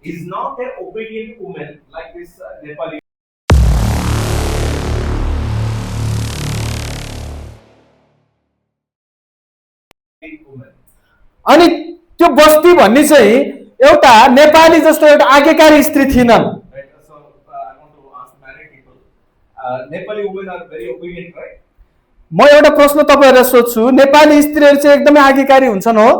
is not an obedient woman like this Nepali woman. अनि त्यो बस्ती भन्ने चाहिँ एउटा नेपाली जस्तो एउटा आज्ञाकारी स्त्री थिएनन्। Right? So I want to ask married people. Nepali women are very obedient, right? म एउटा प्रश्न तपाईहरुलाई सोध्छु, नेपाली स्त्रीहरु चाहिँ एकदमै आज्ञाकारी हुन्छन् हो?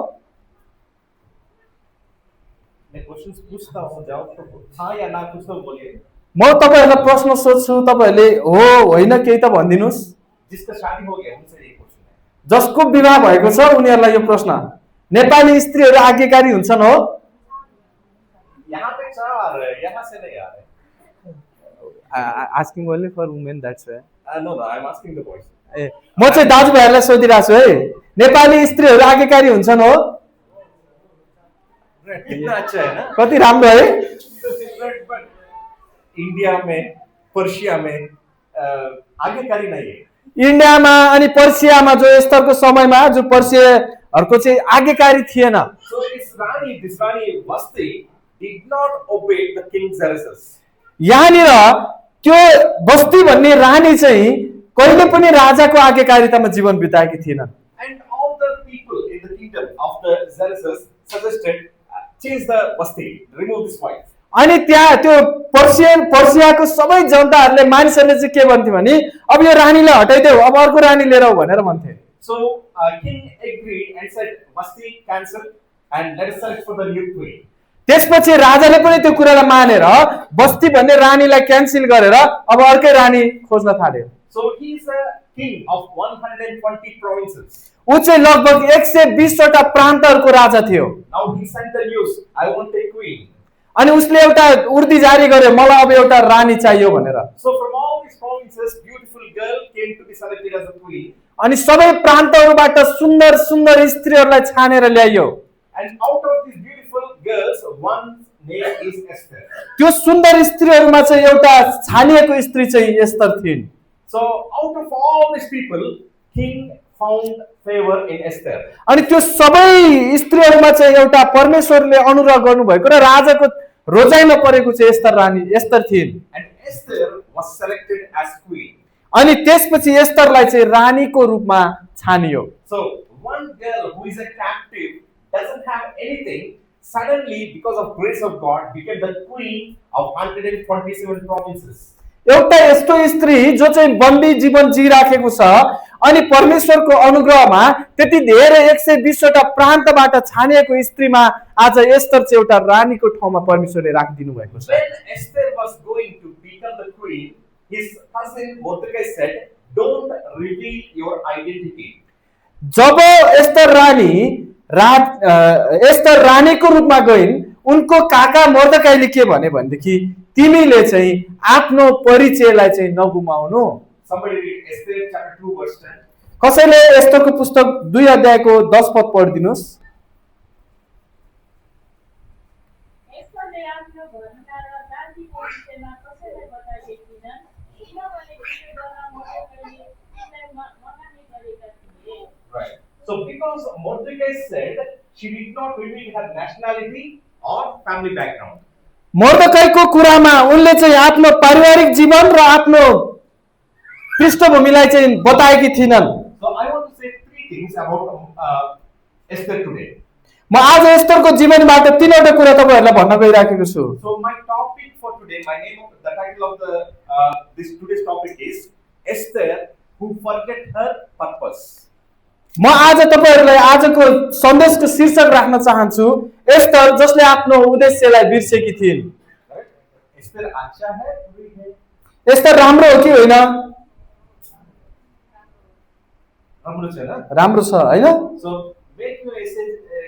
मैं क्वेश्चंस पूछता हूँ, जवाब तो हाँ या ना पूछता हूँ बोलिए। म तपाईहरुलाई प्रश्न सोध्छु, तपाईहरुले हो होइन केही त भनिदिनुस्। जिसका शादी हो गया उनसे ये क्वेश्चन है। जसको विवाह भएको छ उनीहरुलाई यो प्रश्न, नेपाली स्त्रीहरु आज्ञाकारी हुन्छन् हो? यहाँ पे चार है, यहाँ से नहीं आ रहे। Asking only for women, that's why. No, I'm asking the boys. ए म चाहिँ दाजुभाइहरुलाई सोधिरहेको छु है, नेपाली स्त्रीहरु आज्ञाकारी हुन्छन् हो? कितना अच्छा है ना? कति राम्रो है? इंडिया में, पर्शिया में आज्ञाकारी नहीं है। इन्डियामा अनि पर्सियामा जो स्तरको समयमा जो पर्सियाहरुको चाहिँ आज्ञाकारी थिएन। So this Rani Vasti did not obey the king Xerxes. यहाँनिर त्यो बस्ती भन्ने रानी चाहिँ कहिले पनि राजाको आज्ञाकारितामा जीवन बिताएकी थिएनन्। And all the people in the kingdom after Xerxes suggested change the Vasti, remove this wife. अनि त्यहाँ त्यो पर्सियाको सबै जनताहरूले मानिसहरूले चाहिँ के भन्थे भने अब यो रानीलाई हटाइदेऊ, अब अर्को रानी लिएर आऊ भनेर भन्थे। So king agreed and said Vasti cancel and let us search for the new queen. त्यसपछि राजाले पनि त्यो कुरालाई मानेर बस्ती भन्ने रानीलाई क्यान्सल गरेर अब अर्कै रानी खोज्न थाल्यो। So he is a king of 120 provinces. ऊ चाहिँ लगभग 120 वटा प्रान्तहरूको राजा थियो। Now he sent the news, I want a queen. अनि उसले एउटा उर्दी जारी गर्यो, मलाई अब एउटा रानी चाहियो भनेर। So from all these provinces, beautiful girl came to be selected as a queen. अनि सबै प्रान्तहरूबाट सुन्दर सुन्दर स्त्रीहरूलाई छानेर ल्याइयो। And out of these beautiful girls, one name is Esther. त्यो सुन्दर स्त्रीहरूमा चाहिँ एउटा छानिएको स्त्री चाहिँ एस्तर थिइन्। So out of all these people, king found favor in Esther. अनि त्यो सबै स्त्रीहरूमा चाहिँ एउटा परमेश्वरले अनुग्रह गर्नुभएको र राजाको रोजाइमा परेको चाहिँ एस्तर थिइन्। And Esther was selected as queen. अनि त्यसपछि एस्तरलाई चाहिँ रानीको रूपमा छानियो। So one girl who is a captive doesn't have anything, suddenly because of grace of God became the queen of 127 provinces. एउटा यस्तो स्त्री जो चाहिँ बन्दी जीवन जिराखेको छ अनि परमेश्वरको अनुग्रहमा त्यति धेरै 120 वटा प्रान्तबाट छानिएको स्त्रीमा आज एस्तर चाहिँ एउटा रानीको ठाउँमा परमेश्वरले राखिदिनु भएको छ। When Esther was going to become the queen, his cousin Mordecai said, "Don't reveal your identity." जब एस्तर रानीको रूपमा गइन्, उनको काका मर्दकाईले के भने भनेदेखि तिमीले चाहिँ आफ्नो परिचयलाई चाहिँ नगुमाउनु। Somebody read Esther chapter 2 verse 10. कसैले एस्तरको पुस्तक 2 अध्यायको 10 पद पढिदिनुस्। यसले आफ्नो घरका र जातिको विषयमा कसैलाई बताएकी थिइनन्, किनभने त्यसले गर्न मोर्देकाईले उसलाई मनानी गरेका थिए। Right. So because Mordecai said she did not reveal her nationality or family background. मर्दकाईको कुरामा उनले चाहिँ आफ्नो पारिवारिक जीवन र आफ्नो पृष्ठभूमिलाई चाहिँ बताएकी थिइनन्। So I want to say three things about Esther today. म आज एस्तरको जीवनबाट तीनवटा कुरा तपाईहरुलाई भन्न गइराखेको छु। So my topic for today, the title of the this today's topic is Esther who forget her purpose. म आज तपाईहरुलाई आजको सन्देशको शीर्षक राख्न चाहन्छु, एस्तर जसले आफ्नो उद्देश्यलाई बिर्सेकी थिइन्। Esther अच्छा है, बुरी है? एस्तर राम्रो हो कि होइन? राम्रो छ ना? राम्रो छ हैन? So make your essay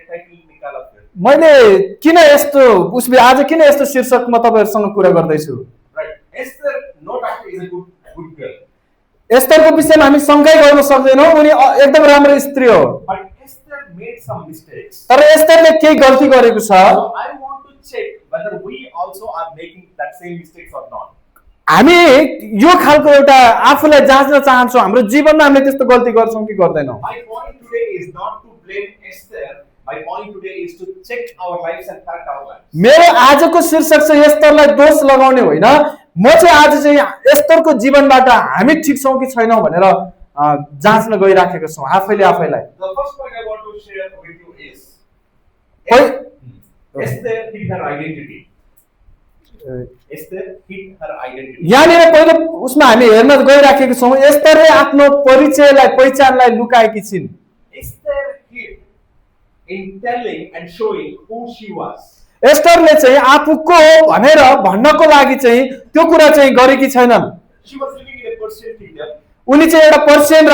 title निकाला फिर. मैले किन यस्तो उसले आज किन यस्तो शीर्षक म तपाईहरुसँग कुरा गर्दै छु? Right. Esther not actually is a good girl. एस्तरको विषयमा हामी शंकै गर्न सक्दैनौं, उनी एकदम राम्रो स्त्री हो। But Esther made some mistakes. तर एस्तरले केही गल्ती गरेको छ। So I want to check whether we also are making that same mistakes or not. हामी यो खालको एउटा आफूलाई जाँच्न चाहन्छौं, हाम्रो जीवनमा हामीले त्यस्तो गल्ती गर्छौं कि गर्दैनौं। My point today is not to blame Esther, My point today is to check our lives and correct our lives. मेरो आजको शीर्षक चाहिँ एस्तरलाई दोष लगाउने होइन, म चाहिँ आज चाहिँ एस्तरको जीवनबाट हामी ठिक छौँ कि छैनौँ भनेर जाँच्न गइराखेको छौँ आफैले आफैलाई। The first point I want to share with you is पहि- Esther hid her identity. Esther hid her identity. यहाँनिर पहिलो उसमा हामी हेर्न गइराखेको छौँ एस्तरले आफ्नो परिचयलाई पहिचानलाई लुकाएकी छिन्। Esther hid in telling and showing who she was. एस्टरले चाहिँ आफू को हो भनेर भन्नको लागि चाहिँ त्यो कुरा चाहिँ गरेकी छैनन्। She was living in a Persian kingdom. उनी चाहिँ एउटा पर्सियन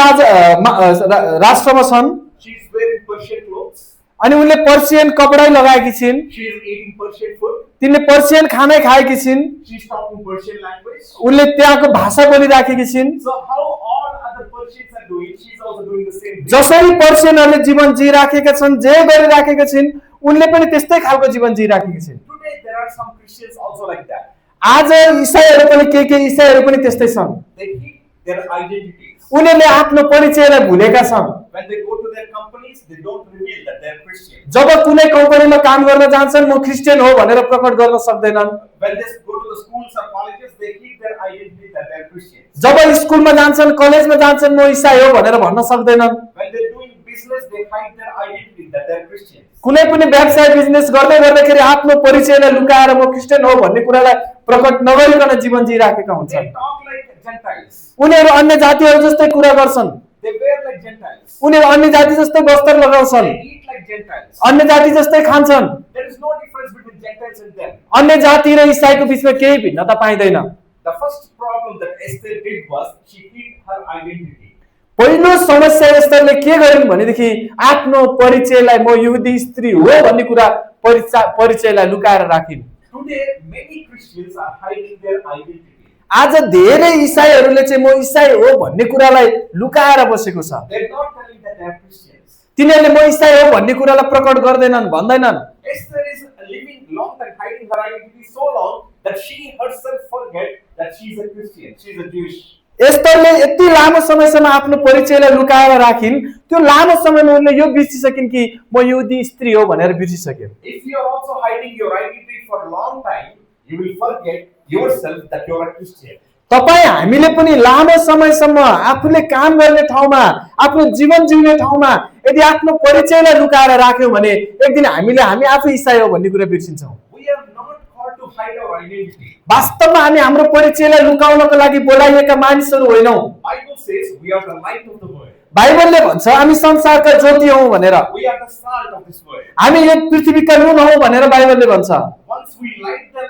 राष्ट्रमा छन् She is wearing Persian clothes. अनि उनले पर्सियन कपडा लगाएकी छिन्, She is eating Persian food. तिनले पर्सियन खानै खाएकी छिन्, She is talking Persian language. उनले त्यहाँको भाषा बोलिराखेकी छिन्। So how all other Persians are doing, she is also doing the same thing. जसरी पर्सियनहरूले जीवन जिराखेका छन्, जे गरिराखेका छिन्, उनले पनि त्यस्तै खालको जीवन जिराखेकी छिन्। Today there are some Christians also like that. आज इसाईहरू पनि के इसाईहरू पनि त्यस्तै छन्। They hid their identities. उनीहरूले आफ्नो परिचयलाई भुलेका छन्। When they go to their companies, they don't reveal that they are Christian. जब कुनै कम्पनीमा काम गर्न जान्छन् म क्रिस्चियन हो भनेर प्रकट गर्न सक्दैनन्। When they go to the schools or colleges, they hid their identity that they are Christian. जब स्कुलमा जान्छन् कलेजमा जान्छन् म इसाई हो भनेर भन्न सक्दैनन्। When they're doing business, they hide their identity that they're Christians. कुनै पनि व्यवसाय बिजनेस गर्दै गर्दाखेरि आफ्नो परिचयलाई लुकाएर म क्रिस्चियन हो भन्ने कुरालाई प्रकट नगरिकन जीवन जिराखेका They हुन्छन्। talk like Gentiles. उनीहरू अन्य जातिहरू जस्तै कुरा गर्छन्, They wear like Gentiles. उनीहरू अन्य जाति जस्तै वस्त्र लगाउँछन्, They eat like Gentiles. अन्य जाति जस्तै खान्छन्। There is no difference between Gentiles and them. अन्य जाति र इसाईको बीचमा केही भिन्नता पाइँदैन। The first problem that Esther did was she hid her identity. पहिलो समस्या एस्तरले के गरिन् भनेदेखि आफ्नो परिचयलाई म यहुदी स्त्री हो भन्ने कुरा परिचयलाई लुकाएर राखिन्। Today, many Christians are hiding their identity. आज धेरै इसाईहरूले चाहिँ म इसाई हो भन्ने कुरालाई लुकाएर बसेको छ। They're not telling that they are Christians. तिनीहरूले म इसाई हो भन्ने कुरालाई प्रकट गर्दैनन्, भन्दैनन्। Esther is living long and hiding her identity so long that she herself forget that she is a Christian. She is a Jewish. एस्तरले यति लामो समयसम्म आफ्नो परिचयलाई लुकाएर राखिन्, त्यो लामो समयमा उनले यो बिर्सिसकिन् कि म यहुदी स्त्री हो भनेर बिर्सिसके। If you are also hiding your identity for a long time, you will forget yourself that you are a Christian. तपाई हामीले पनि लामो समयसम्म आफूले काम गर्ने ठाउँमा, आफ्नो जीवन जिउने ठाउँमा यदि आफ्नो परिचयलाई लुकाएर राख्यौं भने एक दिन हामी आफै इसाई हो भन्ने कुरा बिर्सिन्छौं। We are not called to hide our identity. वास्तवमा हामी हाम्रो परिचयलाई लुकाउनको लागि बोलाइएका मानिसहरू होइनौं। Bible says we are the light of the world. बाइबलले भन्छ हामी संसारका ज्योति हौं भनेर। We are the salt of this world. हामी यो पृथ्वीका नुन हौं भनेर बाइबलले भन्छ। Once we light the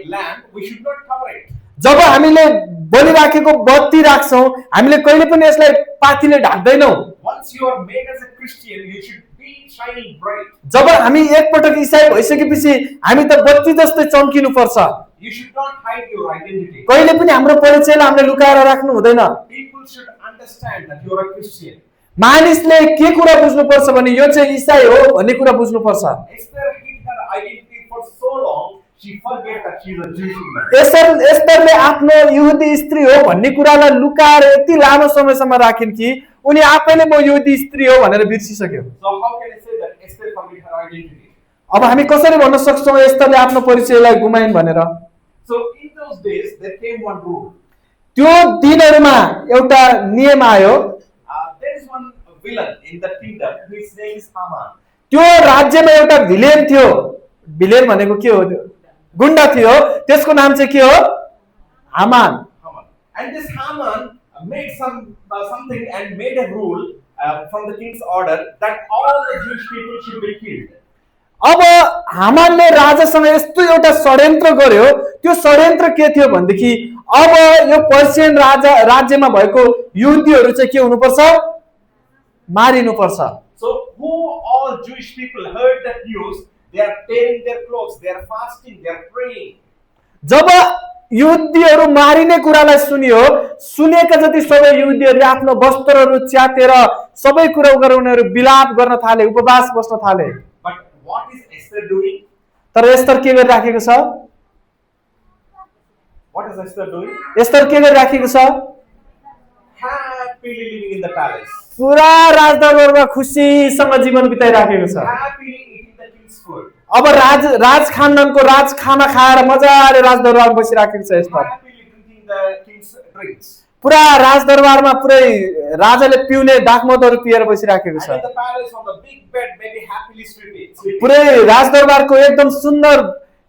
lamp, we should not cover it. जब हामीले बलिराखेको बत्ती राख्छौं, हामीले कहिले पनि यसलाई पातीले ढाक्दैनौं। Once you are made as a Christian, you should be shining bright. जब हामी एकपटक इसाई भइसकेपछि हामी त बत्ती जस्तै चम्किनु पर्छ। You should not hide your identity. कहिले पनि हाम्रो परिचयलाई हामीले लुकाएर राख्नु हुँदैन। People should understand that you are a Christian. मानिसले के कुरा बुझ्नुपर्छ भने यो चाहिँ इसाई हो भन्ने कुरा बुझ्नुपर्छ। Esther hid her identity for so long, she forget that she is a Jewish woman. एस्तरले आफ्नो यहुदी स्त्री हो भन्ने कुरालाई लुकाएर यति लामो समयसम्म राखिन् कि उनी आफैले म यहुदी स्त्री हो भनेर बिर्सिसक्यो। So how can I say that Esther forget her identity? अब हामी कसरी भन्न सक्छौं एस्तरले आफ्नो परिचयलाई गुमाइन् भनेर? So in those days, there came one rule. त्यो दिनहरुमा एउटा नियम आयो। There is one villain in the kingdom. His name is Haman. त्यो राज्यमा एउटा भिलेन थियो। भिलेन भनेको के हो? गुण्डा थियो। त्यसको नाम चाहिँ के हो? Haman. And this Haman made something and made a rule from the king's order that all the Jewish people should be killed. अब हामानले राजासँग यस्तो एउटा षड्यन्त्र गर्यो। त्यो षड्यन्त्र के थियो भनेदेखि अब यो पर्सियन राज्यमा भएको युद्धीहरू चाहिँ के हुनुपर्छ? मारिनुपर्छ। So who all Jewish people heard that news, they are tearing their clothes, they are fasting, they are praying. जब युद्धीहरू मारिने कुरालाई सुनियो, सुनेका जति सबै युद्धीहरूले आफ्नो वस्त्रहरू च्यातेर सबै कुरा गरेर उनीहरू विलाप गर्न थाले, उपवास बस्न थाले। But what is Esther doing? तर एस्तर के गरिराखेको छ? What is Esther doing? Esther के गरिराखेको छ? Happily living in the palace. पुरा राजदरबारमा खुसीसँग जीवन बिताइराखेको छ। Happily food. अब राज खानदानको राज खाना खाएर मजाले राजदरबारमा बसिराखेको छ Esther. Happily drinking the king's drinks. पुरा राजदरबारमा पुरै राजाले पिउने दाखमतहरू पिएर बसिराखेको छ। And in the palace on the big bed, maybe happily sleeping. पुरै राजदरबारको एकदम सुन्दर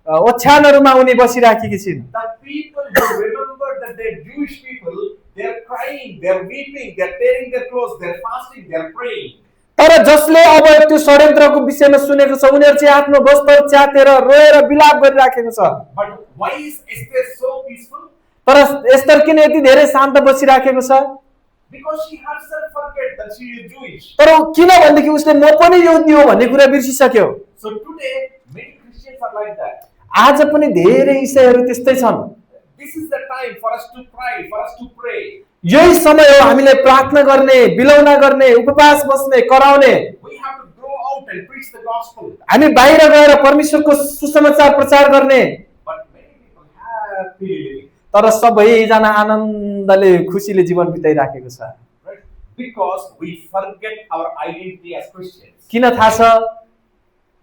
ओछ्यानहरूमा उनी बसिराखेकी छिन्। The people who remember that they're Jewish people, they're crying, they're weeping, they're tearing their clothes, they're fasting, they're praying. तर जसले अब त्यो षड्यन्त्रको विषयमा सुनेको छ उनीहरू चाहिँ आफ्नो वस्त्र च्यातेर रोएर विलाप गरिराखेको छ। But why is Esther so peaceful? तर एस्तर किन यति धेरै शान्त बसिराखेको छ? Because she herself forget that she is Jewish. तर किन भनेदेखि उसले म पनि यहुदी हो भन्ने कुरा बिर्सिसक्यो। So today, many Christians are like that. आज पनि धेरै ईसाईहरू त्यस्तै छन्। This is the time for us to cry, for us to pray. यही समय हो हामीले प्रार्थना गर्ने, बिलौना गर्ने, उपवास बस्ने, कराउने। We have to go out and preach the gospel. हामी बाहिर गएर परमेश्वरको सुसमाचार प्रचार गर्ने। But many people happily living. तर सबैजना आनन्दले खुसीले जीवन बिताइराखेको छ। Right? Because we forget our identity as Christians. किन थाहा छ?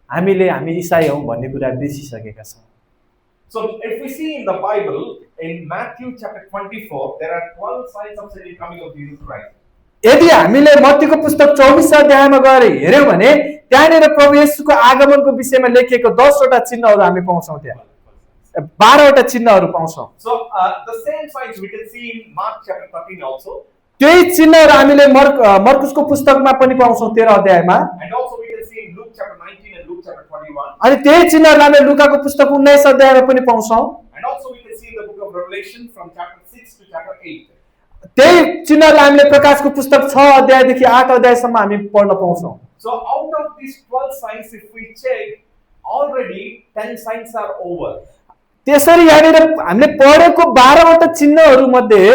हामी ईसाई हौं भन्ने कुरा बिर्सिसकेका छौं। So if we see in the Bible, in Matthew chapter 24, there are 12 signs of second coming of Jesus Christ. यदि हामीले मत्तीको पुस्तक 24 अध्यायमा गएर हेर्यौं भने त्यहाँनिर प्रभु येशूको आगमनको विषयमा लेखिएको 10 वटा चिन्हहरू हामी पाउँछौं। त्यहाँ 12 वटा चिन्हहरू पाउँछौं। So the same signs we can see in Mark chapter 13 also. त्यही चिन्हहरू हामीले मर्कुसको पुस्तकमा पनि पाउँछौं 13 अध्यायमा। And also we can see in Luke chapter 19 and Luke chapter 21. अनि त्यही चिन्हहरू हामीले लुकाको पुस्तक 19 अध्यायमा पनि पाउँछौं। And also we can see in the book of Revelation from chapter 6 to chapter 8. त्यही चिन्हहरू हामीले प्रकाशको पुस्तक 6 अध्यायदेखि 8 अध्यायसम्म हामी पढ्न पाउँछौं। So out of these 12 signs, if we check, already 10 signs are over. त्यसरी यहाँनिर हामीले पढेको 12 वटा चिन्हहरू मध्ये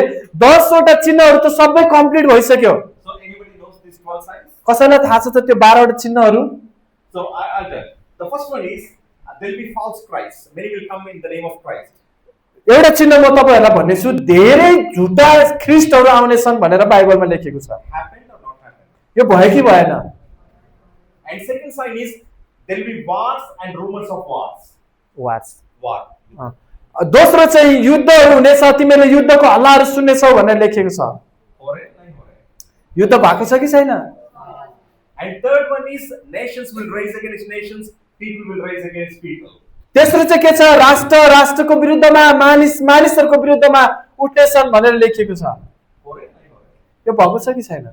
10 वटा चिन्हहरू त सबै कम्प्लिट भइसक्यो। So anybody knows these 12 signs? कसैलाई थाहा छ त त्यो 12 वटा चिन्हहरू? So I'll tell. The first one is there will be false Christ. Many will come in the name of Christ. एउटा चिन्ह म तपाईहरुलाई भन्नेछु, धेरै झुटा ख्रीष्टहरू आउने छन् भनेर बाइबलमा लेखेको छ। Happened or not happened? यो भयो कि भएन? And second sign is there will be wars and rumors of wars. War. दोस्रो चाहिँ युद्धहरू हुनेछ, तिमीले युद्धको हल्लाहरू सुन्नेछौ भनेर लेखेको छ। हो रे नहीं हो रे? युद्ध भएको छ कि छैन? And third one is nations will rise against nations, people will rise against people. तेस्रो चाहिँ के छ? राष्ट्रको विरुद्धमा मानिसहरूको विरुद्धमा उठ्नेछन् भनेर लेखिएको छ। हो रे नहीं हो रे? यो भएको छ कि छैन?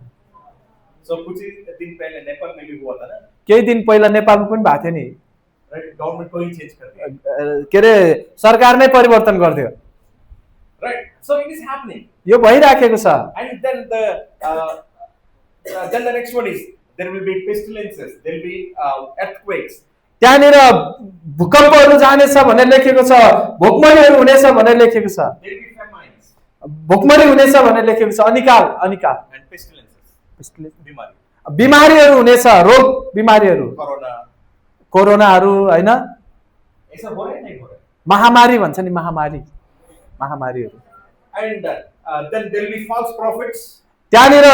So कुछ दिन पहले नेपाल में भी हुआ था ना? केही दिन पहिला नेपालमा पनि भएको थियो नि। Right? Government को ही change कर दिया. के रे सरकार नै परिवर्तन गरिदियो। Right? So it is happening. यो भइराखेको छ। And then the next one is there will be pestilences, there will be earthquakes. त्यहाँनिर भूकम्पहरू जानेछ भनेर लेखेको छ, भोकमरीहरू हुनेछ भनेर लेखेको छ। There will be famines भोकमरी हुनेछ भनेर लेखेको छ। अनिकाल and pestilences. बीमारी. बिमारीहरू हुनेछ, रोग बिमारीहरू, Corona. कोरोनाहरू हैन, ऐसा हो रहा है नहीं हो रहा है? महामारी भन्छ नि, महामारीहरू। And then there will be false prophets. त्यहाँनिर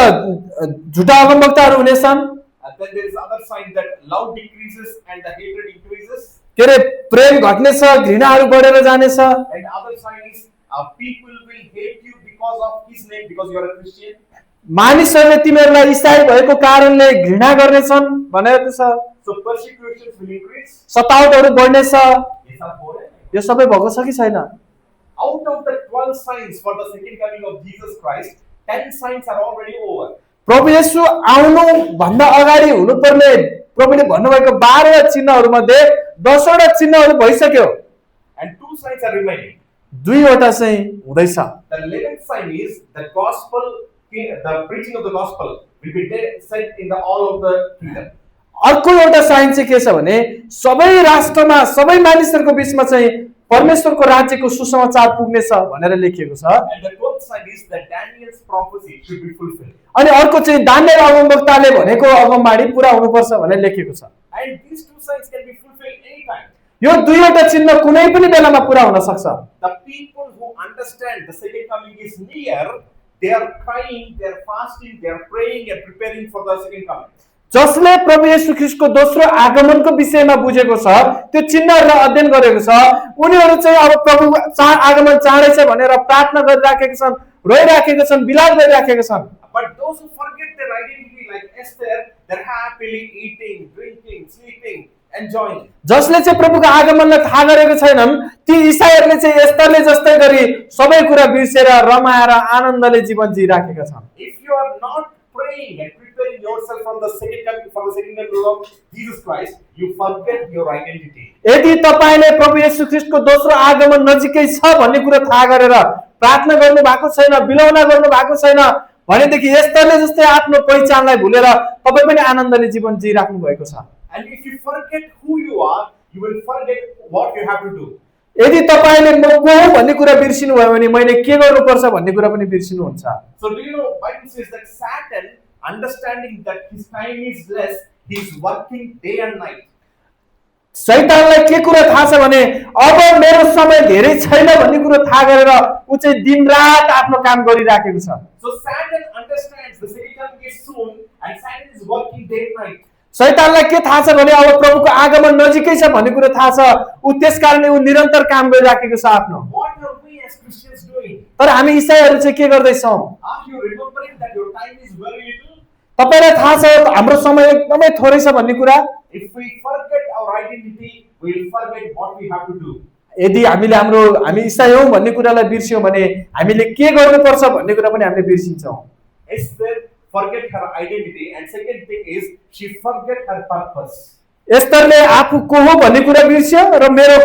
झुटा अगमवक्ताहरू हुनेछन्। And then there is other sign that love decreases and the hatred increases. के रे प्रेम घट्नेछ, घृणाहरू बढेर जानेछ। And other sign is people will hate you because of his name, because you are a Christian. मानिसहरूले तिमीहरूलाई ईसाई भएको कारणले घृणा गर्नेछन् भनेर छ। So persecutions will increase. सतावटहरू बढ्नेछ। ये सब हो रहा है? यो सबै भएको छ कि छैन? Out of the 12 signs for the second coming of Jesus Christ, 10 signs are already over. प्रभु येशू आउनु भन्दा अगाडि हुनुपर्ने प्रभुले भन्नुभएको 12 चिन्हहरू मध्ये 10 वटा चिन्हहरू भइसक्यो। And 2 signs are remaining. 2 वटा चाहिँ हुँदैछ। The 11th sign is the gospel, the preaching of the gospel will be said in the all of the kingdom. अर्को एउटा साइन चाहिँ के छ भने सबै राष्ट्रमा सबै मानिसहरूको बीचमा चाहिँ परमेश्वरको राज्यको सुसमाचार पुग्नेछ भनेर लेखिएको छ। And the 12th sign is that Daniel's prophecy should be fulfilled. अनि अर्को चाहिँ दानियल अगमवक्ताले भनेको अगमबाणी पूरा हुनुपर्छ भनेर लेखिएको छ। And these 2 signs can be fulfilled anytime. यो 2 वटा चिन्ह कुनै पनि बेलामा पूरा हुन सक्छ। The people who understand the second coming is near, they are crying, they are fasting, they are praying and preparing for the second coming. जसले प्रभु येशू ख्रीष्टको दोस्रो आगमनको विषयमा बुझेको छ, त्यो चिन्हहरूलाई अध्ययन गरेको छ, उनीहरू चाहिँ अब प्रभु आगमन चाँडै छ भनेर प्रार्थना गरिराखेका छन्, रोइराखेका छन्, बिलाप गरिराखेका छन्। But those who forget their identity, like Esther, they're happily eating, drinking, sleeping, enjoying. जसले चाहिँ प्रभुको आगमनलाई थाहा गरेको छैनन्, ती इसाईहरूले चाहिँ एस्तरले जस्तै गरी सबै कुरा बिर्सेर रमाएर आनन्दले जीवन जिइराखेका छन्। If you are not praying and preparing yourself for the second coming of Jesus Christ, you forget your identity. यदि तपाईले प्रभु येशू ख्रीष्टको दोस्रो आगमन नजिकै छ भन्ने कुरा थाहा गरेर प्रार्थना गर्नु भएको छैन, बिलौना गर्नु भएको छैन भनेदेखि एस्तरले जस्तै आफ्नो पहिचानलाई भुलेर तपाई पनि आनन्दले जीवन जिइराख्नु भएको छ। And if you forget who you are, you will forget what you have to do. यदि तपाईले म को हो भन्ने कुरा बिर्सिनु भयो भने मैले के गर्नुपर्छ भन्ने कुरा पनि बिर्सिनुहुन्छ। So do you know, Bible says that Satan, understanding that his time is less, he is working day and night. शैतानलाई के कुरा थाहा छ भने अब मेरो समय धेरै छैन भन्ने कुरा थाहा गरेर उ चाहिँ दिनरात आफ्नो काम गरिराखेको छ। So Satan understands the second coming is soon, and Satan is working day and night. शैतानलाई के थाहा छ भने अब प्रभुको आगमन नजिकै छ भन्ने कुरा थाहा छ, उ त्यसकारणले उ निरन्तर काम गरिराखेको छ आफ्नो। What are we as Christians doing? तर हामी इसाईहरू चाहिँ के गर्दैछौँ? Are you remembering that your time is very little? तपाईलाई थाहा छ हाम्रो समय एकदमै थोरै छ भन्ने कुरा? If we forget our identity, we will forget what we have to do. यदि हामी इसाई हौं भन्ने कुरालाई बिर्स्यौं भने हामीले के गर्नुपर्छ भन्ने कुरा पनि हामीले बिर्सिन्छौं। Esther forget her identity, and second thing is she forget her purpose. एस्तरले आफू को हो भन्ने कुरा बिर्स्यो र मेरो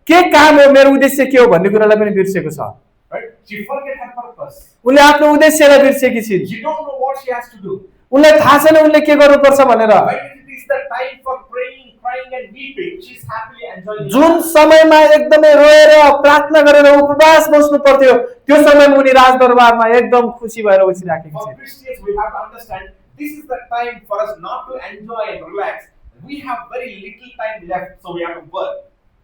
के काम हो, मेरो उद्देश्य के हो भन्ने कुरालाई पनि बिर्सेको छ। Right? She forget her purpose. उनले आफ्नो उद्देश्यलाई बिर्सेकी छिन्। She don't know what she has to do. उनलाई थाहा छैन उनले के गर्नुपर्छ भनेर। When it is the time for praying, crying and weeping, she is happily enjoying. जुन समयमा एकदमै रोएर प्रार्थना गरेर उपवास बस्नु पर्थ्यो, त्यो समयमा उनी राजदरबारमा एकदम खुसी भएर बसिराखेकी For छिन्। Christians, we have to understand this is the time for us not to enjoy and relax. We have very little time left, so we have to work.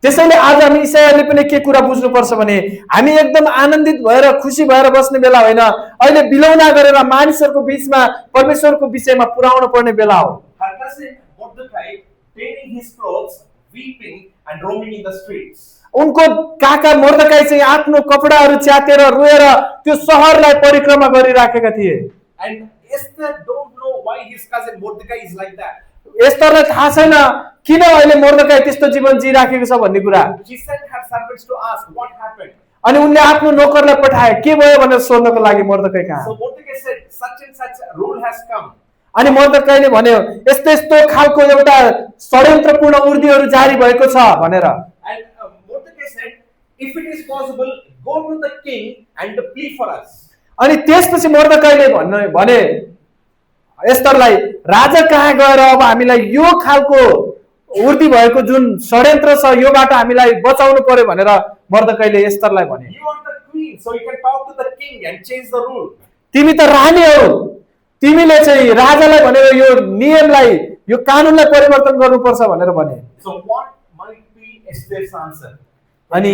त्यसैले आज हामी इसाईहरूले पनि के कुरा बुझ्नुपर्छ भने हामी एकदम आनन्दित भएर खुसी भएर बस्ने बेला होइन, अहिले बिलौना गरेर मानिसहरूको बीचमा परमेश्वरको विषयमा पुर्याउनु पर्ने बेला हो। Her cousin Mordecai tearing his clothes, weeping and roaming in the streets. उनको काका मर्दकाई चाहिँ आफ्नो कपडाहरू च्यातेर रोएर त्यो शहरलाई परिक्रमा गरिराखेका थिए। And Esther don't know why his cousin Mordecai is like that. एस्तरलाई थाहा छैन किन अहिले मर्दकाई त्यस्तो जीवन जिइराखेको छ भन्ने कुरा। She sent her servants to ask what happened. अनि उनले आफ्नो नोकरलाई पठाए के भयो भनेर सोध्नको लागि मर्दकाई कहाँ। So Mordecai said such and such rule has come. अनि मर्दकाईले भन्यो यस्तो यस्तो खालको एउटा षड्यन्त्रपूर्ण उर्दीहरू जारी भएको छ भनेर। And Mordecai said, if it is possible, go to the king and plead for us. अनि त्यसपछि मर्दकाईले भने एस्तरलाई राजा कहाँ गएर अब हामीलाई यो खालको उर्दी भएको जुन षड्यन्त्र छ योबाट हामीलाई बचाउनु पर्यो भनेर मर्दकाईले एस्तरलाई भने। You are the queen, so you can talk to the king and change the rule. तिमी त रानी हौ, तिमीले चाहिँ राजालाई भनेर यो नियमलाई यो कानुनलाई परिवर्तन गर्नुपर्छ भनेर भने। So what might be Esther's answer? अनि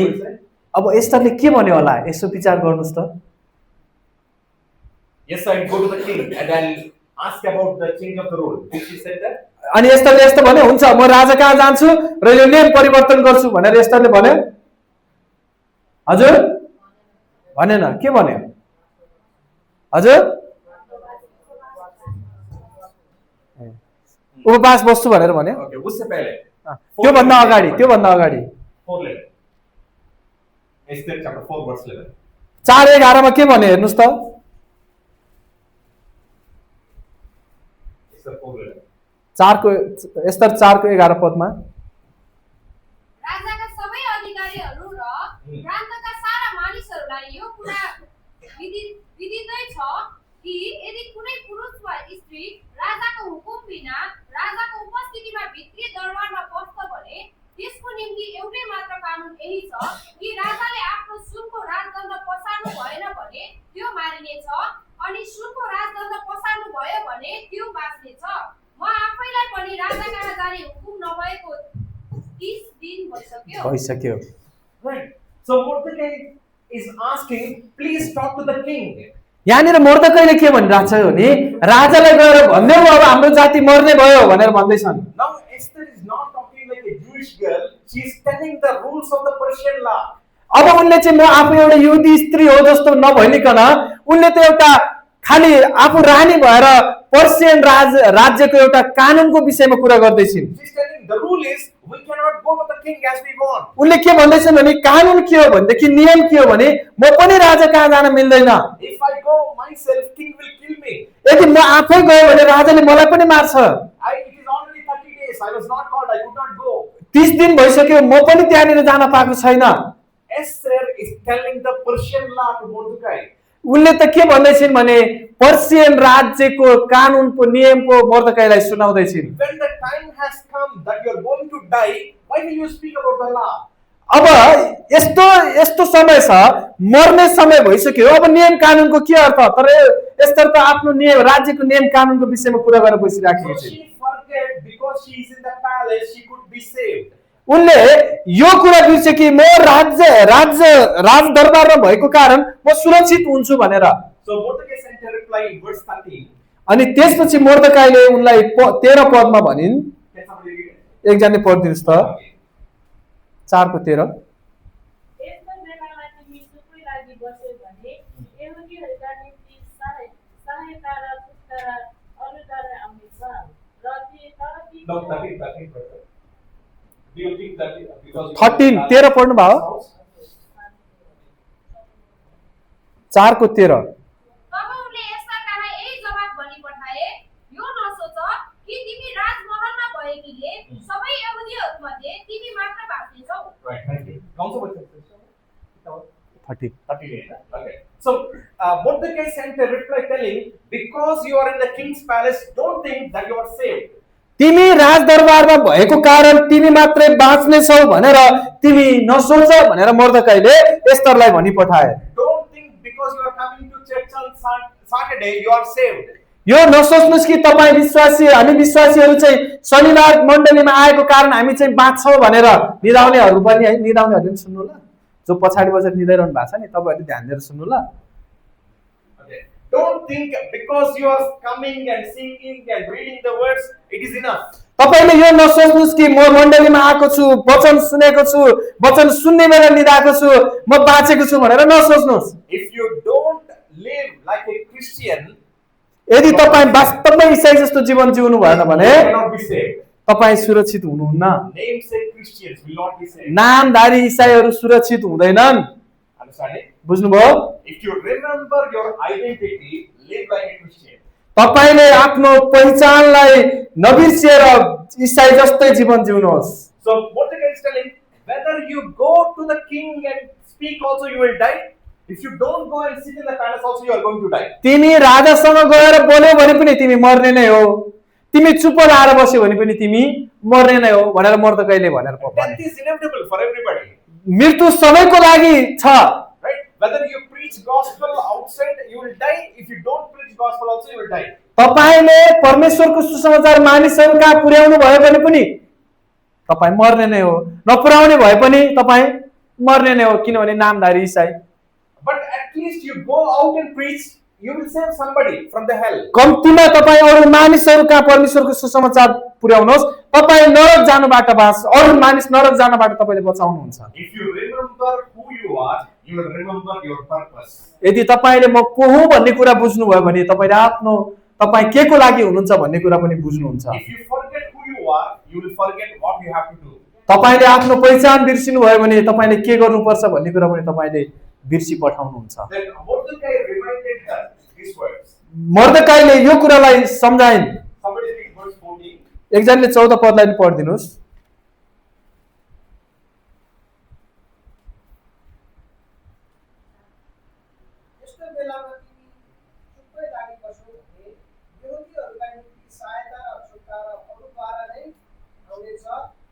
अब एस्तरले के भन्यो होला यसो विचार गर्नुस् त। Yes, I'll go to the king and I'll ask about the change of the rule. Did she say that? अनि एस्तरले यस्तो भन्यो हुन्छ म राजा कहाँ जान्छु र यो नियम परिवर्तन गर्छु भनेर एस्तरले भन्यो। हजुर भनेन, के भन्यो हजुर? उपवास बस्छु भनेर भन्यो। Okay, उससे पहले त्योभन्दा अगाडि 4:11. Esther chapter 4 verse 11. 4:11 मा के भन्यो हेर्नुस् त। Esther 4:11. एस्तर 4:11 पदमा राजाका सबै अधिकारीहरू र प्रान्तका सारा मानिसहरूलाई यो कुरा विदितै छ कि यदि कुनै पुरुष वा स्त्री राजाको हुकुम बिना राजाको उपस्थितिमा भित्री दरबारमा पस्छ भने त्यसको निम्ति एउटै मात्र कानुन यही छ कि राजाले आफ्नो सुनको राजदण्ड पसार्नु भएन भने त्यो मारिनेछ, अनि सुनको राजदण्ड पसार्नु भयो भने त्यो बाँच्नेछ। म आफैलाई पनि राजा कहाँ जाने हुकुम नभएको 30 दिन भइसक्यो। Right. So Mordecai is asking, please talk to the king. यहाँनिर मोर्देकैले के भनिरहेको छ भने राजालाई गएर भन्दै अब हाम्रो जाति मर्ने भयो भनेर भन्दैछन्। Now Esther is not talking like a Jewish girl. She is telling the rules of the Persian law. अब उनले चाहिँ म आफू एउटा युदी स्त्री हो जस्तो नभनिकन उनले त एउटा खालि आफू रानी भएर पर्सियन राज्यको एउटा कानुनको विषयमा कुरा गर्दैछिन्। She is telling the rule is we cannot go to the king as we want. उनले के भन्दैछन् भने कानुन के हो भनेदेखि नियम के हो भने म पनि राजा कहाँ जान मिल्दैन। If I go myself, king will kill me. यदि म आफै गयो भने राजाले मलाई पनि मार्छ। It is already 30 days. I was not called. I could not go. 30 दिन भइसक्यो म पनि त्यहाँनिर जान पाएको छैन। Esther is telling the Persian law to Mordecai. उनले त के भन्दैछिन् भने पर्सियन राज्यको कानुनको नियमको मोर्देकैलाई सुनाउँदैछिन्। When the time has come that you are going to die, why will you speak about the law? अब यस्तो यस्तो समय छ मर्ने समय भइसक्यो अब नियम कानुनको के अर्थ तर एस्तर त आफ्नो नियम राज्यको नियम कानुनको विषयमा कुरा गरेर बसिराखेको So छ। she forget because she is in the palace, she could be saved. उनले यो कुरा बिर्से कि म राज दरबारमा भएको कारण म सुरक्षित हुन्छु भनेर। So Mordecai sent a reply in verse 13. अनि त्यसपछि मोर्देकैले उनलाई 13 पदमा भनिन्। Can somebody read it? एकजनाले पढिदिनुस् त Okay. 4:13। यस्तो बेलामा तिमी चुपै लागि बस्यौ भने यहुदीहरूका निम्ति सहायता र छुटकारा अनुद्वारा आउनेछ र ती No, 13 brother. Do you think that because 13 पढ्नु भयो 4:13। तब उनले एस्तरलाई यही जवाफ भनी पठाए यो नसोच कि तिमी राजमहलमा भएकीले सबै यहुदीहरूमध्ये तिमी मात्र बाँच्नेछौ। Right, thank you. कौन सा बच्चा? 30। 38. Okay. So Mordecai sent a reply telling, because you are in the king's palace, don't think that you are saved. तिमी राजदरबारमा भएको कारण तिमी मात्रै बाँच्नेछौ भनेर तिमी नसोच भनेर मोर्देकैले एस्तरलाई भनी पठाए। Don't think because you are coming to church on Saturday, you are saved. यो नसोच्नुस् कि तपाईँ हामी विश्वासीहरू चाहिँ शनिबार मण्डलीमा आएको कारण हामी चाहिँ बाँच्छौँ भनेर निदाउनेहरू पनि है निदाउनेहरूले पनि सुन्नु ल जो पछाडि बसेर निदाइरहनु भएको छ नि तपाईँहरूले ध्यान दिएर सुन्नु ल। Okay. Don't think because you are coming and singing and reading the words, it is enough. तपाईले यो नसोच्नुस् कि म मण्डलीमा आएको छु वचन सुनेको छु वचन सुन्ने बेला निदाएको छु म बाँचेको छु भनेर नसोच्नुस्। If you don't live like a Christian, यदि तपाईँ वास्तवमै ईसाई जस्तो जीवन जिउनु भएन भने you cannot be saved. तपाईँ सुरक्षित हुनुहुन्न। Namesake Christians will not be saved. नामधारी ईसाईहरू सुरक्षित हुँदैनन्। Understand it? बुझ्नुभयो? If you remember your identity, live like a Christian. तपाईले आफ्नो पहिचानलाई नबिर्सिएर ईसाई जस्तै जीवन जिउनुहोस्। So Mordecai is telling, whether you go to the king and speak also, you will die. If you don't go and sit in the palace also, you are going to die. तिमी राजासँग गएर बोल्यौ भने पनि तिमी मर्ने नै हो। तिमी चुप लाएर बस्यौ भने पनि तिमी मर्ने नै हो भनेर मोर्देकैले भनेर भने। Death is inevitable for everybody. मृत्यु सबैको लागि छ। Right? Whether you preach gospel outside, you will die. If you don't preach gospel also, you will die. तपाईले परमेश्वरको सुसमाचार मानिसहरू कहाँ पुर्याउनु भयो भने पनि तपाईँ मर्ने नै हो नपुर्याउने भए पनि तपाईँ मर्ने नै हो किनभने नामधारी ईसाई। But at least you go out and preach, you will save somebody from the hell. कम्तीमा तपाईँ अरू मानिसहरू कहाँ परमेश्वरको सुसमाचार पुर्याउनुहोस् तपाईँ नरक जानुबाट अरू मानिस नरक जानबाट तपाईले बचाउनुहुन्छ। If you remember who you are, you will remember your purpose. यदि तपाईले म को हुँ भन्ने कुरा बुझ्नुभयो भने तपाईले आफ्नो तपाईँ के को लागि हुनुहुन्छ भन्ने कुरा पनि बुझ्नुहुन्छ। If you forget who you are, you will forget what you have to do. तपाईले आफ्नो पहिचान बिर्सिनु भयो भने तपाईले के गर्नुपर्छ भन्ने कुरा पनि तपाईले बिर्सी पठाउनुहुन्छ। Then Mordecai reminded her these words. मोर्देकैले यो कुरालाई सम्झाइन्। Somebody read verse 14. एकजनाले 14 पदलाई पनि पढिदिनुस्। यस्तो बेलामा तिमी चुप्पै लागि बस्यौ भने यहुदीहरूका निम्ति सहायता र छुटकारा अरूद्वारा नै आउनेछ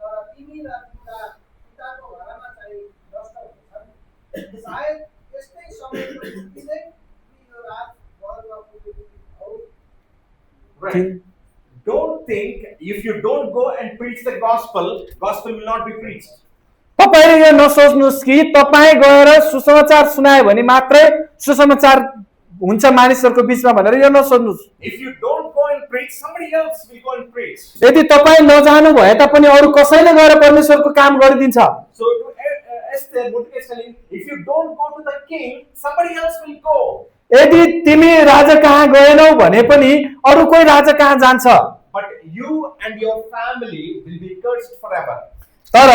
तर तिमी र तिम्रा पिताको घरमा चाहिँ नष्ट हुनेछन्। सायद यस्तै समयको निम्ति नै तिमी यो रात महलमा पुगेकी हौ। Right. Don't think if you don't go and preach the gospel, gospel will not be preached. तपाईले यो नसोच्नुस् कि तपाईँ गएर सुसमाचार सुनायो भने मात्रै सुसमाचार हुन्छ मानिसहरूको बिचमा भनेर यो नसोध्नुहोस्। If you don't go and preach, somebody else will go and preach. यदि तपाईँ नजानु भए तापनि अरू कसैले गएर परमेश्वरको काम गरिदिन्छ। So to Esther, Mordecai is telling, if you don't go to the king, somebody else will go. यदि तिमी राजा कहाँ गएनौ भने पनि अरू कोही राजा कहाँ जान्छ। But you and your family will be cursed forever. तर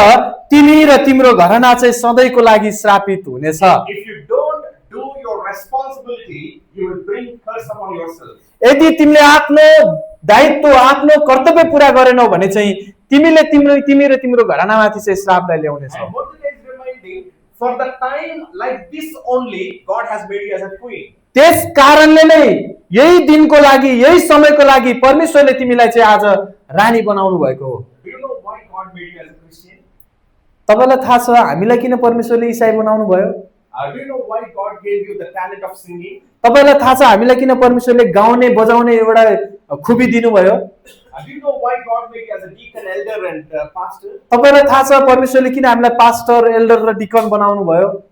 तिमी र तिम्रो घरना चाहिँ सधैँको लागि श्रापित हुनेछ। If you don't do your responsibility, you will bring curse upon yourself. यदि तिमीले आफ्नो दायित्व आफ्नो कर्तव्य पूरा गरेनौ भने चाहिँ तिमी र तिम्रो घरनामाथि चाहिँ श्रापलाई ल्याउनेछौ। And Mordecai is reminding, for the time like this only, God has made you as a queen. त्यस कारणले नै यही दिनको लागि यही समयको लागि परमेश्वरले तिमीलाई चाहिँ आज रानी बनाउनु भएको हो। Do you know why God made you as a Christian? तपाईलाई थाहा छ हामीलाई किन परमेश्वरले ईसाई बनाउनु भयो? Do you know why God gave you the talent of singing? तपाईलाई थाहा छ हामीलाई किन परमेश्वरले गाउने बजाउने एउटा खुबी दिनुभयो? Do you know why God made you as a deacon, elder and pastor? तपाईलाई थाहा छ परमेश्वरले किन हामीलाई पास्टर, एल्डर र डिकन बनाउनु भयो?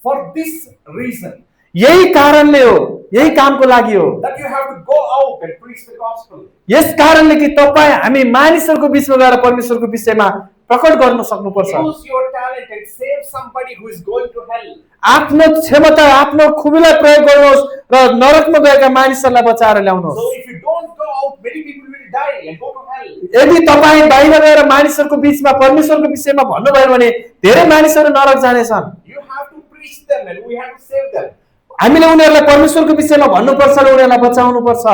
For this reason, यही कारणले हो, यही कामको लागि हो। that you have to go out and preach the gospel. यस कारणले कि तपाईँ हामी मानिसहरूको बिचमा गएर परमेश्वरको विषयमा प्रकट गर्न सक्नुपर्छ। Use your talent and save somebody who is going to hell. आफ्नो क्षमता आफ्नो खुबीलाई प्रयोग गर्नुहोस् र नरकमा गएका मानिसहरूलाई बचाएर ल्याउनुहोस्। So if you don't go out, many people will die and go to hell. यदि तपाईँ बाहिर गएर मानिसहरूको बिचमा परमेश्वरको विषयमा भन्नुभयो भने धेरै मानिसहरू नरक जानेछन्। You have to preach them and we have to save them. हामीले उनीहरूलाई परमेश्वरको विषयमा भन्नुपर्छ र उनीहरूलाई बचाउनुपर्छ।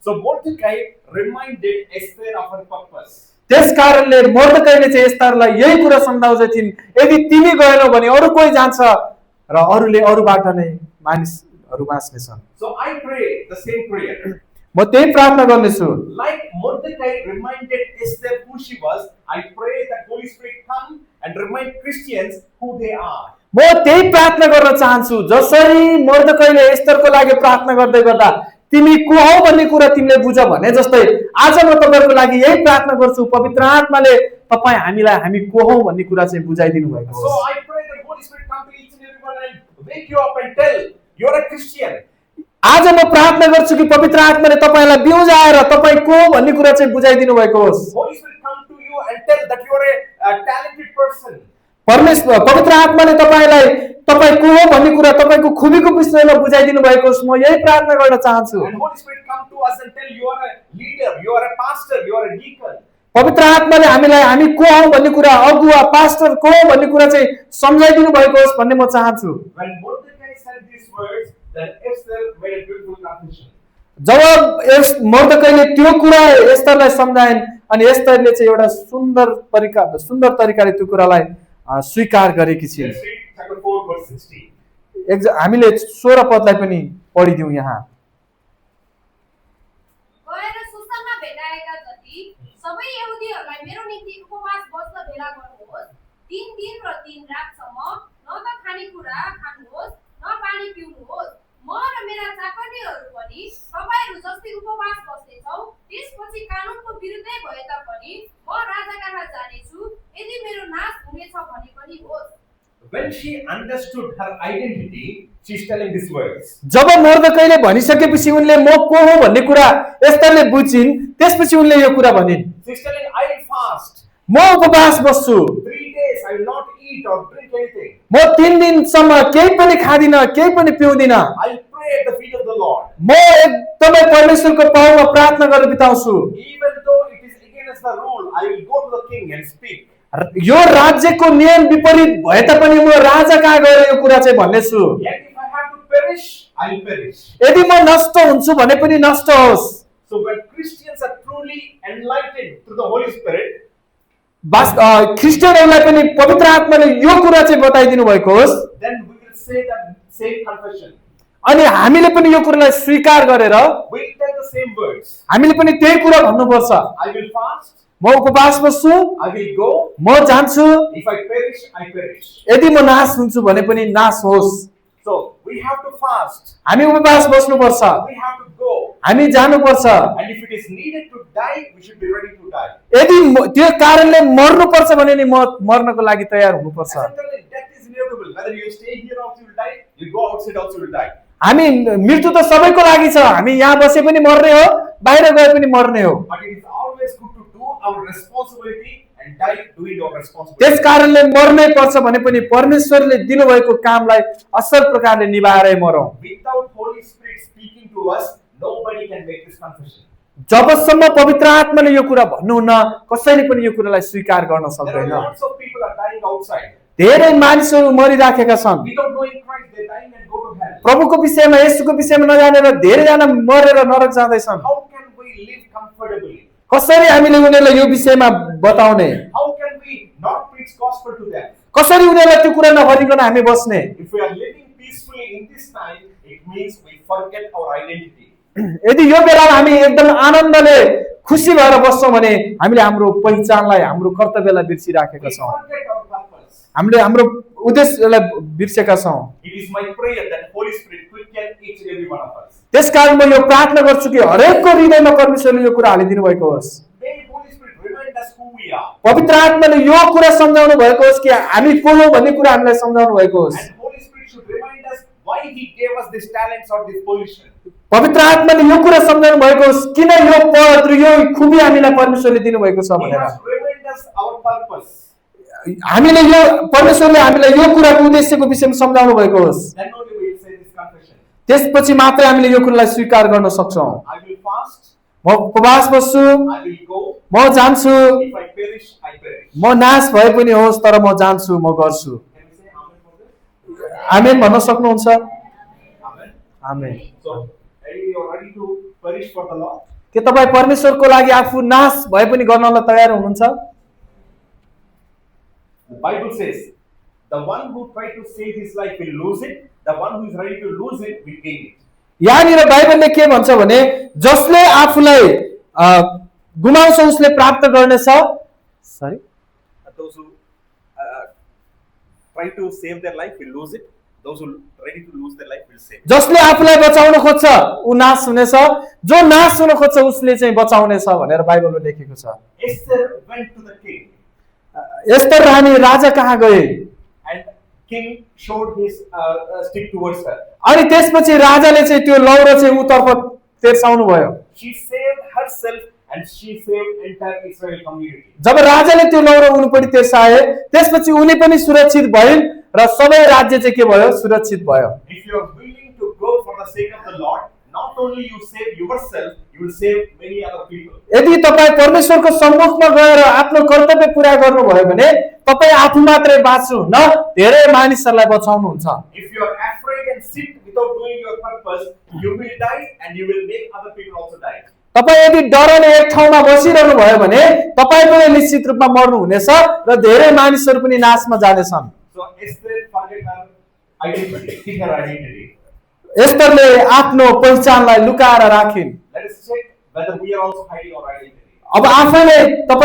So Mordecai reminded Esther of her purpose. त्यस कारणले मोर्देकाईले चाहिँ एस्तरलाई यही कुरा सम्झाउँदै थिइन्, यदि तिमी गएनौ भने अरू कोही जान्छ र अरूले अरूबाट नै मानिसहरू बाँच्नेछन्। So I pray the same prayer. म त्यही प्रार्थना गर्नेछु। Like Mordecai reminded Esther who she was, I pray that Holy Spirit come and remind Christians who they are. म त्यही प्रार्थना गर्न चाहन्छु जसरी मोर्देकाईले एस्तरको लागि प्रार्थना गर्दै गर्दा तिमी को हौ भन्ने कुरा तिमीले बुझ भने जस्तै आज म तपाईहरुको लागि यही प्रार्थना गर्छु, पवित्र आत्माले तपाई हामीलाई हामी को हौ भन्ने कुरा चाहिँ बुझाइदिनु भएको So होस्। I pray that Holy Spirit come to each and everyone and wake you up and tell you're a Christian. आज म प्रार्थना गर्छु कि पवित्र आत्माले तपाईलाई बिउजाएर तपाई को हो भन्ने कुरा चाहिँ बुझाइदिनु भएको होस्। Holy Spirit come to you and tell that you're a talented person. परमेश्वर पवित्र आत्माले तपाईलाई तपाई को हो भन्ने कुरा तपाईको खुबीको विषयमा बुझाइदिनु भएको होस्। म यही प्रार्थना गर्न चाहन्छु। And Holy Spirit come to us and tell you are a leader, you are a pastor, you are a deacon. पवित्र आत्माले हामीलाई हामी को हौ भन्ने कुरा अगुवा पास्टर को हो भन्ने कुरा चाहिँ सम्झाइदिनु भएको होस् भन्ने म चाहन्छु। When Mordecai said these words, then Esther made a beautiful confession. जब मोर्देकाईले त्यो कुरा एस्तरलाई सम्झाइन् अनि एस्तरले चाहिँ एउटा सुन्दर तरिकाले त्यो कुरालाई स्वीकार गरेकी छिन्। Let's read chapter 4 verse 16. हामीले 16 पदलाई पनि पढिदिउँ यहाँ। गएर सुसनमा भेटाएका जति सबै यहुदीहरूलाई मेरो निम्ति उपवास बस्न भेला गर्नुहोस्। 3 दिन र 3 रातसम्म न त खानेकुरा खानुहोस् न पानी पिउनुहोस्। म र मेरा चाकरीहरू पनि तपाईहरु जस्तै उपवास बस्नेछौँ। त्यसपछि कानुनको विरुद्धै भए तापनि म राजा कहाँ जानेछु, यदि मेरो नाश हुनेछ भने पनि होस्। When she understood her identity, she's telling these words. जब मोर्देकाईले भनिसकेपछि उनले म को हो भन्ने कुरा एस्तरले बुझिन्, त्यसपछि उनले यो कुरा भनिन्। She's telling, I will fast. म उपवास बस्छु। 3 days I will not eat or drink anything. म 3 दिनसम्म केही पनि खादिन, केही पनि पिउँदिन। I will pray at the feet of the Lord. म एकदमै परमेश्वरको पाउमा प्रार्थना गरेर बिताउँछु। Even though it is against the rule, I will go to the king and speak. यो राज्यको नियम विपरीत भए तापनि म राजा कहाँ गएर यो कुरा चाहिँ भन्नेछु। Yet if I have to perish, I will perish. यदि म नष्ट हुन्छु भने पनि नष्ट होस्। So when Christians are truly enlightened through the Holy Spirit, ख्रिस्टियनहरूलाई पनि पवित्र आत्माले यो कुरा चाहिँ बताइदिनु भएको होस्, then we will say that same confession. अनि हामीले पनि यो कुरालाई स्वीकार गरेर We will tell the same words. हामीले पनि त्यही कुरा भन्नुपर्छ। I will fast. म उपवास बस्छु, I will go. म जान्छु, If I perish, I perish. यदि म नाश हुन्छु भने पनि नाश होस्। So we have to fast. हामी उपवास बस्नुपर्छ, We have to go. हामी जानुपर्छ। And if it is needed to die, we should be ready to die. यदि त्यो कारणले मर्नुपर्छ भने नि मर्नको लागि तयार हुनुपर्छ। As I'm telling, death is inevitable. Whether you stay here also you will die, you go outside also you will die. हामी मृत्यु त सबैको लागि छ, हामी यहाँ बसे पनि मर्ने हो, बाहिर गए पनि मर्ने हो। But it is always good to do our responsibility and die doing our responsibility. त्यस कारणले मर्नै पर्छ भने पनि परमेश्वरले दिनुभएको कामलाई असल प्रकारले निभाएरै मरौँ। Without Holy Spirit speaking to us, nobody can make this confession. जबसम्म पवित्र आत्माले यो कुरा भन्नुहुन्न, कसैले पनि यो कुरालाई स्वीकार गर्न There are सक्दैन। lots of people are dying outside. धेरै मानिसहरू मरिराखेका छन्। Without knowing Christ, they die and go to hell. प्रभुको विषयमा, येशूको विषयमा नजानेर धेरैजना मरेर नरक जाँदैछन्। How can we live comfortably? कसरी हामीले उनीहरूलाई यो विषयमा बताउने, How can we not preach gospel to them? कसरी उनीहरूलाई त्यो कुरा नभनिकन हामी बस्ने? If we are living peacefully in this time, it means we forget our identity. यदि यो बेलामा हामी एकदम आनन्दले खुसी भएर बस्छौँ भने हामीले हाम्रो पहिचानलाई, हाम्रो कर्तव्यलाई बिर्सिराखेका We छौँ, forget our purpose. हामीले हाम्रो उद्देश्यलाई बिर्सेका छौँ। It is my prayer that Holy Spirit quicken each and every one of us. त्यसकारण म यो प्रार्थना गर्छु कि हरेकको हृदयमा परमेश्वरले यो कुरा हालिदिनु भएको होस्। May Holy Spirit remind us who we are. पवित्र आत्माले यो कुरा सम्झाउनु भएको होस् कि हामी को हौ भन्ने कुरा हामीलाई सम्झाउनु भएको होस्। And Holy Spirit should remind us why He gave us these talents or this position. पवित्र आत्माले यो कुरा सम्झाउनु भएको होस् किन यो पद र यो खुबी हामीलाई परमेश्वरले दिनुभएको छ He भनेर। must remind us our purpose. हामीले यो परमेश्वरले हामीलाई यो कुराको उद्देश्यको विषयमा सम्झाउनु भएको होस्। Then only we will say this confession. त्यसपछि मात्रै हामीले यो कुरालाई स्वीकार गर्न सक्छौँ। I will fast. म उपवास बस्छु, I will go. म जान्छु, If I perish, I perish. म नाश भए पनि होस् तर म जान्छु, म गर्छु। Can we say amen for this? आमेन भन्न सक्नुहुन्छ? Amen. Amen. So, are you ready to perish for the Lord? के तपाईँ परमेश्वरको लागि आफू नाश भए पनि गर्नलाई तयार हुनुहुन्छ? The Bible says, the one who tries to save his life will lose it. The one who is ready to lose it will gain it. यहाँनिर बाइबलले के भन्छ भने जसले आफूलाई गुमाउँछ उसले प्राप्त गर्नेछ। Sorry, Those who try to save their life will lose it. Those who are ready to lose their life will save it. जसले आफूलाई बचाउन खोज्छ ऊ नाश हुनेछ, जो नाश हुन खोज्छ उसले चाहिँ बचाउनेछ भनेर बाइबलमा लेखेको छ। Esther went to the king, Esther रानी राजा कहाँ गए and king showed his stick towards her. अनि त्यसपछि राजाले चाहिँ त्यो लौरो चाहिँ उतर्फ तेर्साउनु भयो। She saved herself and she saved entire Israel community. जब राजाले त्यो लौरो उनीपट्टि तेर्साए त्यसपछि उनी पनि सुरक्षित भइन् र सबै राज्य चाहिँ के भयो, सुरक्षित भयो। If you are willing to go for the sake of the Lord, not only you save yourself, you will save many other people. यदि तपाईँ परमेश्वरको सम्मुखमा गएर आफ्नो कर्तव्य पुरा गर्नुभयो भने तपाईँ आफू मात्रै बाँच्नु न धेरै मानिसहरूलाई बचाउनुहुन्छ। If you are afraid and sit without doing your purpose, you will die and you will make other people also die. तपाईँ यदि डरले एक ठाउँमा बसिरहनु भयो भने तपाईँ पनि निश्चित रूपमा मर्नु हुनेछ र धेरै मानिसहरू पनि नाशमा जानेछन्। So Esther forget her identity, her identity. एस्तरले आफ्नो पहिचानलाई लुकाएर राखिन्। Let us check whether we are also hiding our identity. अब आफैले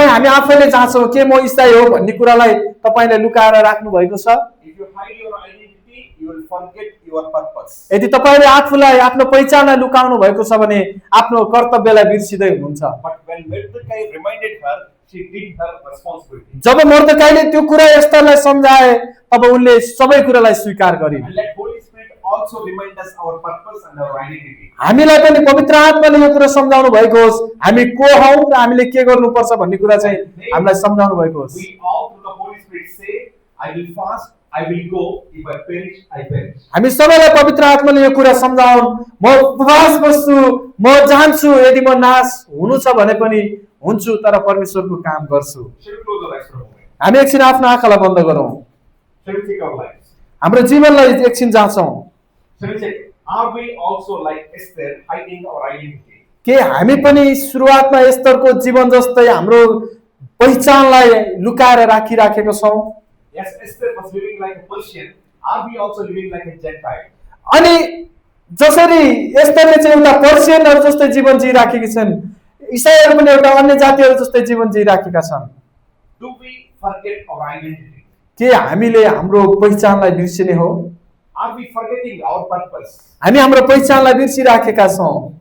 हामी आफैले जान्छौँ के म ईसाई हो भन्ने कुरालाई तपाईँले लुकाएर राख्नु भएको छ। If you hide your identity, you will forget your purpose. यदि तपाईँले आफूलाई आफ्नो पहिचानलाई लुकाउनु भएको छ भने आफ्नो कर्तव्यलाई बिर्सिँदै हुनुहुन्छ। But when Mordecai reminded her, she did her responsibility. जब मर्दकाईले त्यो कुरा एस्तरलाई सम्झाए तब उनले सबै कुरालाई स्वीकार गरिन्। And let Holy Spirit also remind us our purpose and our identity. हामीलाई पनि पवित्र आत्माले यो कुरा सम्झाउनु भएको होस् हामी को हौ र हामीले के गर्नुपर्छ भन्ने कुरा चाहिँ हामीलाई सम्झाउनु भएको होस्। We all through the Holy Spirit say, I will fast, I will go, if I perish, I perish. हामी सबैलाई पवित्र आत्माले यो कुरा सम्झाउन्, म उपवास बस्छु, म जान्छु, यदि म नाश हुनु छ भने पनि हुन्छु तर परमेश्वरको काम गर्छु। Shall we close our eyes for a moment? हामी एकछिन आफ्नो आँखालाई बन्द गरौँ, Shall we take our lives? हाम्रो जीवनलाई एकछिन जाँचौँ। Shall we check? Are we also like Esther, hiding our identity? के हामी पनि सुरुवातमा एस्तरको जीवन जस्तै हाम्रो पहिचानलाई लुकाएर राखिराखेका छौँ? Yes, Esther was living like a Persian. Are we also living like a Gentile? अनि जसरी एस्तरले चाहिँ एउटा पर्सियनहरू जस्तै जीवन जिइराखेकी छन्, इसाईहरू पनि एउटा अन्य जातिहरू जस्तै जीवन जिइराखेका छन्। Do we forget our identity? के हामीले हाम्रो पहिचानलाई बिर्सिने हो? Are we forgetting our purpose? हामी हाम्रो पहिचानलाई बिर्सिराखेका छौँ।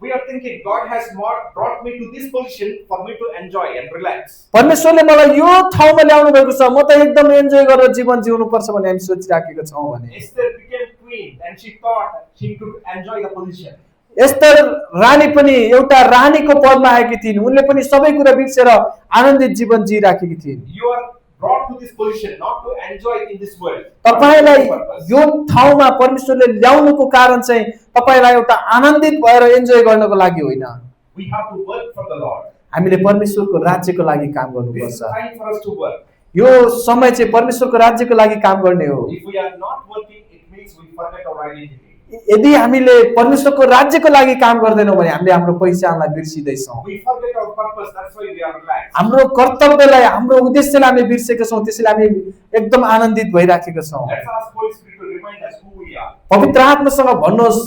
We are thinking God has brought me to this position for me to enjoy and relax. परमेश्वरले मलाई यो ठाउँमा ल्याउनु भएको छ, म त एकदम एन्जोय गरेर जीवन जिउनु पर्छ भन्ने हामी सोचिराखेका छौँ भने Esther became queen and she thought she could enjoy the position. Esther रानी पनि एउटा रानीको पदमा आएकी थिइन्। उनले पनि सबै कुरा बिर्सेर आनन्दित जीवन जिराखेकी थिइन्। You are brought to this position not to enjoy it in this world. तपाईलाई Purpose. यो ठाउँमा परमेश्वरले ल्याउनुको कारण चाहिँ तपाईलाई एउटा आनन्दित भएर इन्जोय गर्नको लागि होइन। We have to work for the Lord. हामीले परमेश्वरको राज्यको लागि काम This is गर्नुपर्छ। time for us to work. यो समय चाहिँ परमेश्वरको राज्यको लागि काम गर्ने हो। If we are not working, it means we forget our identity. यदि हामीले परमेश्वरको राज्यको लागि काम गर्दैनौँ भने हामीले हाम्रो पहिचानलाई बिर्सिँदैछौँ। We forget our purpose. That's why we are relaxed. हाम्रो कर्तव्यलाई हाम्रो उद्देश्यलाई हामीले बिर्सेका छौँ, त्यसैले हामी एकदम आनन्दित भइराखेका छौँ। Let's ask Holy Spirit to remind us who we are. पवित्र आत्मासँग भन्नुहोस्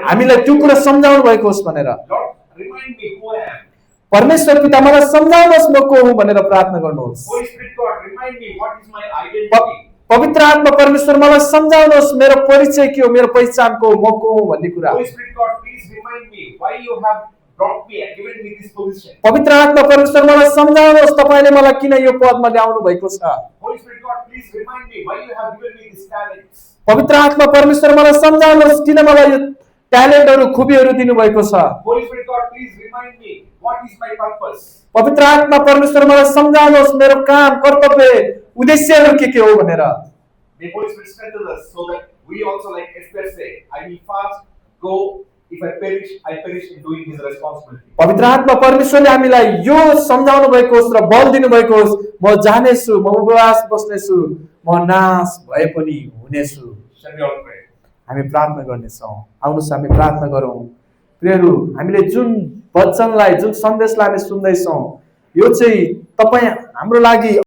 हामीलाई त्यो कुरा सम्झाउनु भएको होस् भनेर। Lord, remind me who I am. परमेश्वर पिता मलाई सम्झाउनुहोस् म को हुँ भनेर प्रार्थना गर्नुहोस्। Holy Spirit God, remind me what is my identity. पवित्र आत्मा परमेश्वर मलाई सम्झाउनुहोस् मेरो परिचय के हो, मेरो पहिचान को हो, म को हुँ भन्ने कुरा। Holy Spirit God, please remind me why you have brought me and given me this position. पवित्र आत्मा परमेश्वर मलाई सम्झाउनुहोस् तपाईले मलाई किन यो पदमा ल्याउनु भएको छ। Holy Spirit God, please remind me why you have given me these talents. पवित्र आत्मा परमेश्वर मलाई सम्झाउनुहोस् किन मलाई यो ट्यालेन्टहरु खुबीहरु दिनु भएको छ। Holy Spirit God, please remind me what is my purpose. पवित्र आत्मा परमेश्वर मलाई सम्झाउनुहोस् मेरो काम कर्तव्य उद्देश्यहरु के हो भनेर। May Holy Spirit strengthen us so that we also, like Esther said, I will fast, go. If I perish in doing His responsibility. पवित्र आत्मा परमेश्वरले हामीलाई यो सम्झाउनु भएको होस् र बल दिनु भएको होस् म जानेछु म उपवास बस्नेछु म नाश भए पनि हुनेछु। Shall we all pray? हामी प्रार्थना गर्नेछौँ। आउनुहोस् हामी प्रार्थना गरौँ। प्रियहरू हामीले जुन वचनलाई जुन सन्देशलाई हामी सुन्दैछौँ यो चाहिँ तपाई हाम्रो लागि